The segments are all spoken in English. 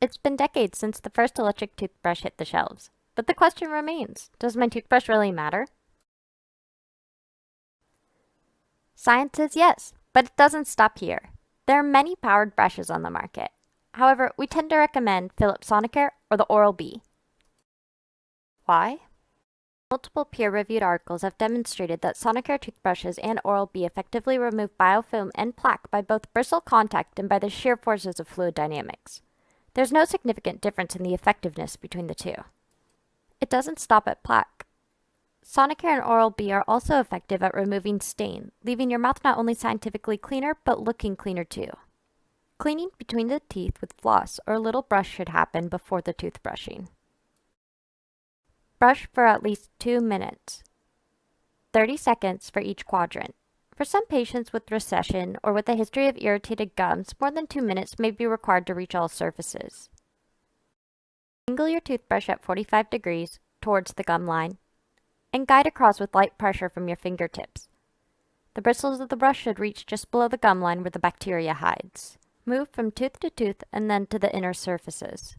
It's been decades since the first electric toothbrush hit the shelves. But the question remains, does my toothbrush really matter? Science says yes, but it doesn't stop here. There are many powered brushes on the market. However, we tend to recommend Philips Sonicare or the Oral-B. Why? Multiple peer-reviewed articles have demonstrated that Sonicare toothbrushes and Oral-B effectively remove biofilm and plaque by both bristle contact and by the shear forces of fluid dynamics. There's no significant difference in the effectiveness between the two. It doesn't stop at plaque. Sonicare and Oral-B are also effective at removing stain, leaving your mouth not only scientifically cleaner, but looking cleaner too. Cleaning between the teeth with floss or a little brush should happen before the toothbrushing. Brush for at least 2 minutes. 30 seconds for each quadrant. For some patients with recession or with a history of irritated gums, more than 2 minutes may be required to reach all surfaces. Angle your toothbrush at 45 degrees towards the gum line and guide across with light pressure from your fingertips. The bristles of the brush should reach just below the gum line where the bacteria hides. Move from tooth to tooth and then to the inner surfaces.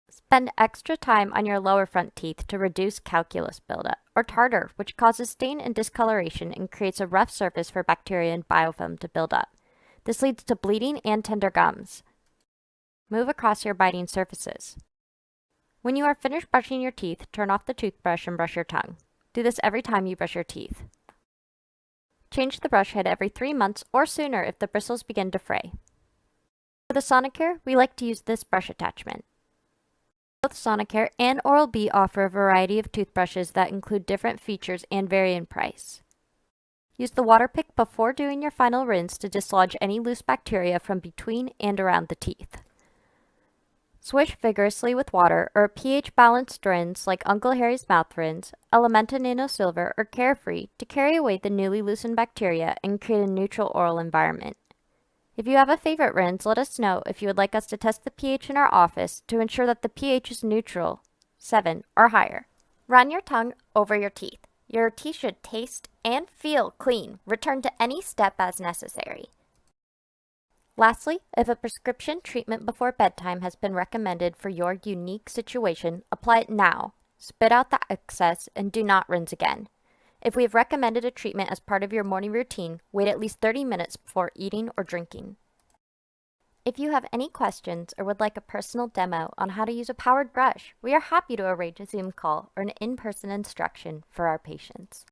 Spend extra time on your lower front teeth to reduce calculus buildup, or tartar, which causes stain and discoloration and creates a rough surface for bacteria and biofilm to build up. This leads to bleeding and tender gums. Move across your biting surfaces. When you are finished brushing your teeth, turn off the toothbrush and brush your tongue. Do this every time you brush your teeth. Change the brush head every 3 months or sooner if the bristles begin to fray. For the Sonicare, we like to use this brush attachment. Both Sonicare and Oral-B offer a variety of toothbrushes that include different features and vary in price. Use the water pick before doing your final rinse to dislodge any loose bacteria from between and around the teeth. Swish vigorously with water or a pH-balanced rinse like Uncle Harry's mouth rinse, Elementa Nano Silver, or Carefree to carry away the newly loosened bacteria and create a neutral oral environment. If you have a favorite rinse, let us know if you would like us to test the pH in our office to ensure that the pH is neutral, 7 or higher. Run your tongue over your teeth. Your teeth should taste and feel clean. Return to any step as necessary. Lastly, if a prescription treatment before bedtime has been recommended for your unique situation, apply it now. Spit out the excess and do not rinse again. If we have recommended a treatment as part of your morning routine, wait at least 30 minutes before eating or drinking. If you have any questions or would like a personal demo on how to use a powered brush, we are happy to arrange a Zoom call or an in-person instruction for our patients.